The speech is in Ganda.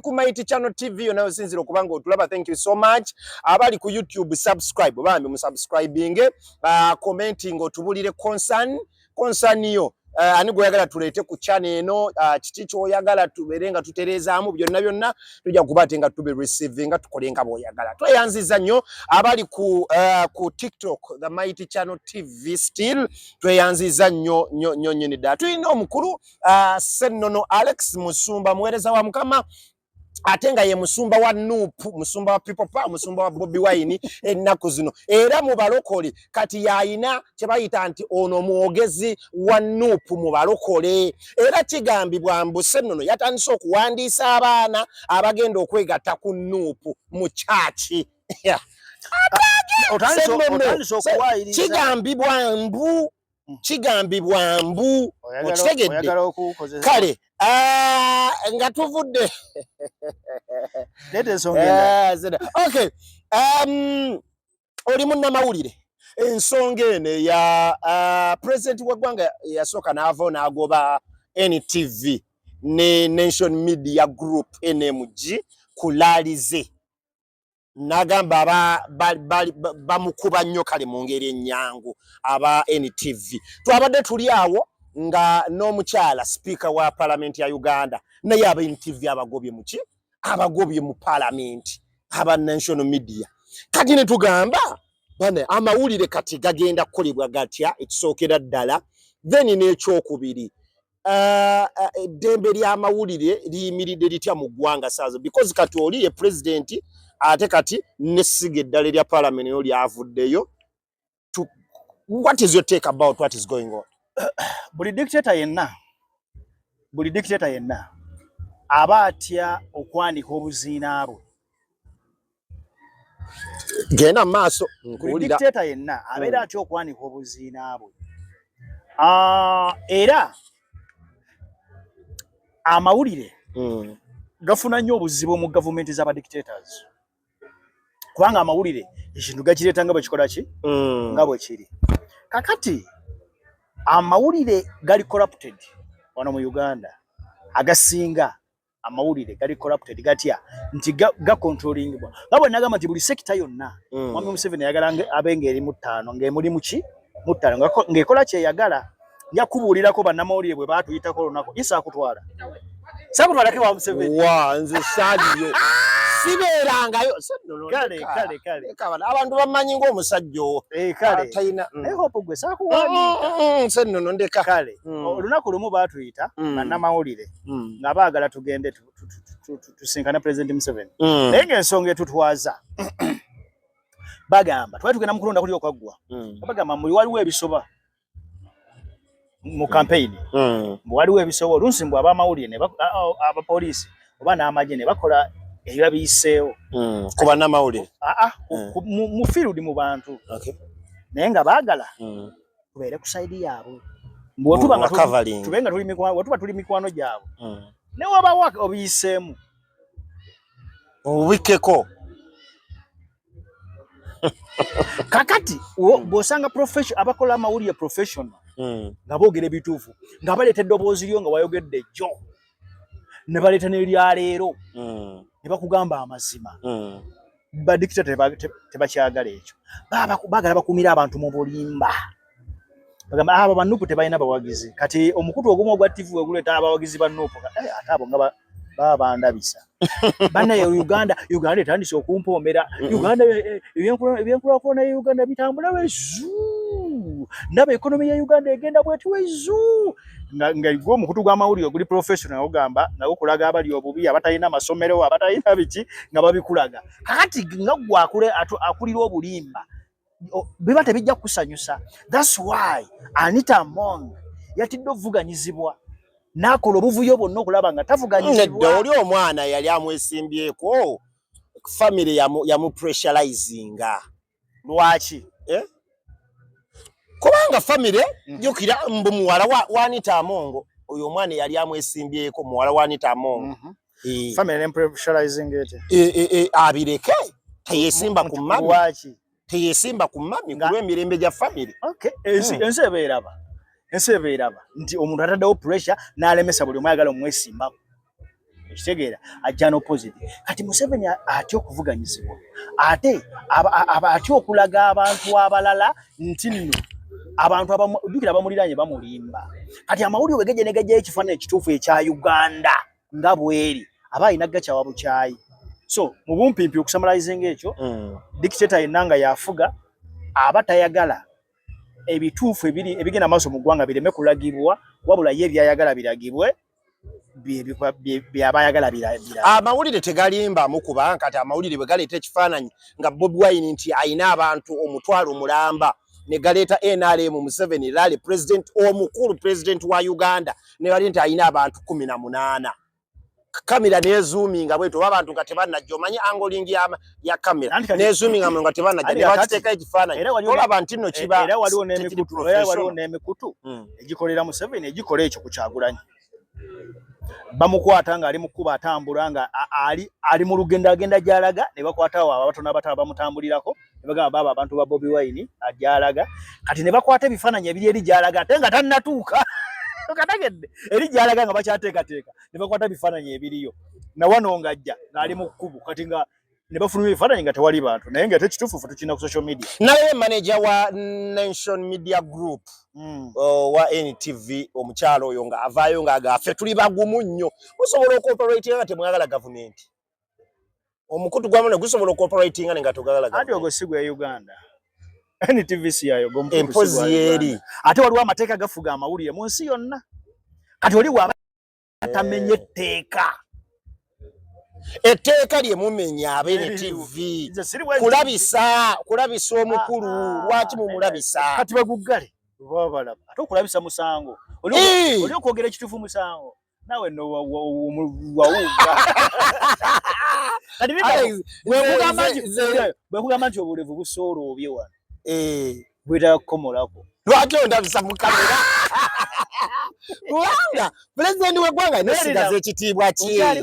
ku Mighty Channel TV onayo sinziro kubanga otulaba. Thank you so much. Abali ku YouTube subscribe bambi mu subscribing commenting otubulire concern yo ani goyagala tulete ku channel eno kiti kyo yagala tuberenga tuterezaamu byonna tujja kubatenga tube receiving tukolenga boyagala tweyanziza nnyo abali ku TikTok the Mighty Channel TV still tweyanziza nnyo nyini da tulina omukulu Senono Alex Musumba muwereza wa Mukama atenga ye musumba wa Nuupu musumba wa People Power musumba wa Bobi Wine ennaku zino era mu balokole kati yayina kye bayita nti ono mwogezi wa Nuupu mu balokole era kigambibwa mbu Senono yatandise okuwandiisa abaana abagenda okwegatta ku Nuupu mu chachi kigambibwa mbu okitegedde kale nga tuvudde okay oli munnamawulire ensonga ene ya president w'eggwanga yasooka n'ava n'agoba NTV ne Nation Media Group NMG kulalize nagamba bamukuba nnyo kale mu ngeri ennyangu aba NTV twabadde tuli awo nga n'omukyala speaker wa parliament ya Uganda naye aba NTV abagobye muki abagobye mu parliament aba national media kati ne tugamba bane amawulire kati gagenda kukolebwa gatya ekisookera ddala then n'ekyokubiri eddembe ly'amawulire liyimiridde litya mu ggwanga saazo because kati oli ye president ate kati nesiga eddala lya parliament yo lyavuddeyo. What is your take about what is going on? Buli dictator yenna aba atya okwanika obuziina bwe. Genda maaso buli dictator yenna abeera atya okwanika obuziina bwe. Era amawulire gafuna nnyo obuzibu mu gavumenti z'aba dictators kubanga amawulire ekintu gakireeta nga bwe kikola ki nga bwe kiri kakati amawulire gali corrupted wano mu Uganda agasinga amawulire gali corrupted gatya nti ga controllingibwa nga bwe nagamba nti buli sekita yonna Mwami Museveni yagala abenge eri mu 5 ng'emuli mu ki mu 5 ng'ekola kye yagala yakubuulirako bannamawulire bwe baatuyitako lunako isa akutwala sakutwala ke wa Museveni nze saaliyo sibeerangayo kale abantu bamanyi ng'omusajja owo kale tayina hope gwe sakuwani Senono ndeka kale olunaku lumu baatuyita bannamawulire nga baagala tugende tusinkane President Museveni naye ng'ensonga etutwaza bagamba twali tugenda mu kulonda kuli okwaggwa bagamba muli waliwo ebisoba mu campaign waliwo ebisoba olunsi mbwe abamawulire abapoliisi oba n'amagye ne bakola ebiba biyiseewo ku bannamawulire mu field mu bantu naye nga baagala tubeere ku sayidi yaabwe wetuba tuli mikwano gyabwe ne wabawo obiyiseemu obubikkeko kakati bw'osanga abakola amawulire professional nga boogera ebituufu nga baleeta eddoboozi lyo nga wayogedde jjo ne baleeta n'erya leero ne bakugamba amazima badikita tebakyagala ekyo baagala bakumira abantu mu bulimba bagamba abo bannupu tebalina bawagizi kati omukutu ogumu ogwa TV weguleeta abawagizi bannupu ate abo nga baba bandabisa bannaye Uganda etandise okumpoomera Uganda ebyenkulaakulana ya Uganda bitambula wezu ndaba ekonomi ya Uganda egenda bweti wezu nga gwe omukutu gw'amawulire oguli professional ogamba nga gukulaga abali obubi abatalina amasomero abatalina biki nga babikulaga kakati nga gwakule akulira obulimba biba tebijja kusanyusa. That's why Anita Among yatidde ovuganyizibwa nakola obuvuyo bonna okulaba nga tavuganyizibwa. Oli omwana yali amwesimbyeko family yamu pressurizinga lwaki kubanga family jukira mbu muwala wa Anita Among oyo omwana yali amwesimbyeko muwala wa Anita Among family pressurizing ete abireke teyesimba ku mami lwaki teyesimba ku mami kulw'emirembe gya family. Okay ensi ebeeraba nti omuntu ataddewo pressure n'alemesa buli omwagala omwesimbako okitegeera ajja n'opposite kati Museveni atya okuvuganyizibwa ate atya okulaga abantu abalala nti nno abantu abamudukira bamuliranye bamulimba kati amawulire wegeje negeje ekifaananyi ekituufu ekya Uganda nga bweri aba alina gakyawa bukyayi so mu bumpimpi okusamalizinga ekyo dictator yenanga yafuga aba tayagala ebituufu ebigenda maaso mu ggwanga bireme kulagibwa wabula ye byayagala biragibwe byabayagala biragibwa amawulire tegalimba mukuba kati amawulire bwe galeeta ekifaananyi nga Bobi Wine nti ayina abantu omutwalo mulamba ne galeeta NRM Museveni lale president omukulu president wa Uganda ne bali nti ayina abantu 18 kamera ne zoominga bweto abantu nga tebanajja omanyi angling ya kamera ne zoominga nga tebanajja ne bakiteeka ekifaananyi olaba nti nno kiba era waliwo n'emikutu egikolera Museveni egikola ekyo ku Kyagulanyi bamukwata nga ali mu kuba atambula nga ali mu lugendo agenda gyalaga ne bakwata abo abatono abataba bamutambulirako ne bagamba baba abantu ba Bobi Wine agyalaga kati ne bakwata ebifaananyi ebiri eri gyalaga ate nga tannatuuka katagedde eri gyalaga nga bakyateekateeka ne bakwata bifaananyi ebiriyo na wano ngajja ng'ali mu kkubo kati nga ne bafulumya ebifaananyi nga tewali bantu naye nga tekituufu fe tukina ku social media naye manager wa Nation Media Group wa NTV omukyalo oyo nga avaayo nga agafe tuli bagumu nnyo musobola okoperating nga temwagala gavumenti omukutu gwamu ne gusobola okoperating nga togagala gavumenti ati ogwo si gwe Uganda NTV si yayo empozi yeri ate waliwo amateeka gafuga amawulire mu nsi yonna kati oli waba atamenye etteeka etteeka lye mumenya abe NTV kulabisa omukulu lwaki mumulabisa kati baguggale babalaba ate okulabisa musango oli okwogera ekituufu musango nawe no wawuga kati bwekugamba nti obulevu busoola obye wano bwetaaga kukomolako lwaki ondabisa mu kamera kubanga pulezidenti w'eggwanga nesigaza ekitiibwa kye